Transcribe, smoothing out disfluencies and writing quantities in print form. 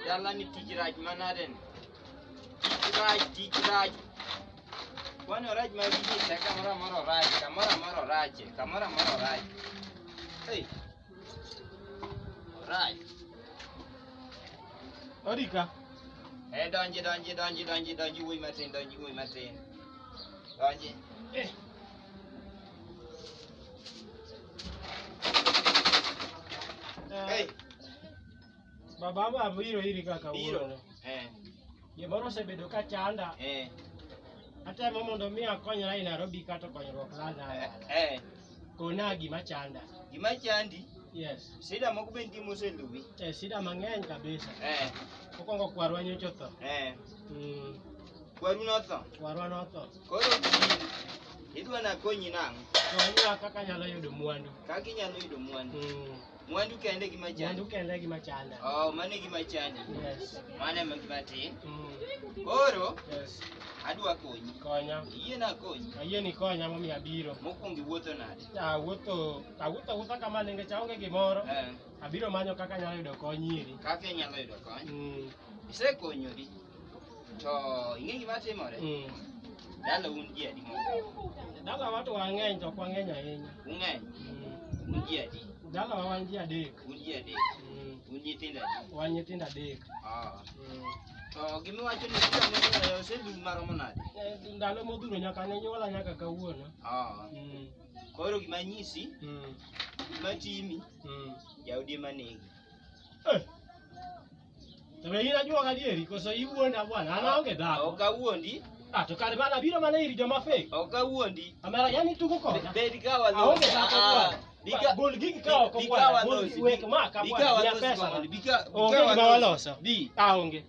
Dala ni tijraj manaren. Tijraj. Kwani raj ma biji ta kamera moro raj. Hey. Raj. Odika. Donji wuoi matin. Donji. Hey. Baba ma biro iri kaka Biro. Gimoro osebedo ka chanda. Atemo mondo mi akonyra e Nairobi kata konyruok lana. Kona gima chanda. Gima chandi? Yes. Sida moko be nitie moseluwi. Sida mang'eny kabisa. Mokwongo kwarwa nyocha otho. Kwaru notho? Kwarwa notho. Koro idwa nakonyi nang'o? Konya kaka nyalo yudo mwandu. Kaka inyalo yudo mwandu? Mwandu kende gima chandi? Mwandu kende gima chanda. Mano e gima chandi? Yes. Mano ema gima tin? Koro? Yes. Adwa konyi. Konya. Iyie nakonyi? Ayie ni konya momiyo abiro. Mokwongo iwuotho nade? Awuotho kama nikech aonge gimoro. Abiro manyo kaka anyalo yudo kony iri. Kaka inyalo yudo kony? Isekonyori. To ing'e gima timore? Dala un ji adi moko? Dala watu wang'eny to ok wang'eny ahinya. Ung'eny? Un ji adi? Dala wan ji adek. Un ji adek? Un nyithindo adi? Wan nyithindo adek. To gimiwacho ni sida mang'eny oseluwi maromo nade? Ndalo modhuro nyaka ne nyuola nyaka kawuono. Koro gima nyisi, gima timi, jaodi ema negi. To be in ajuoga adieri koso iwuonda bwana, an aonge dhako. Ok awuondi. To kare mana biro mana iri joma fake. Ok awuondi. Amera yani tuko koda. Bed ka waloso. Aonge dhako bwana. Gol gigi ka oko bwana. Wek ma ka bwana. Ni pesa. Onge gima waloso. Aonge.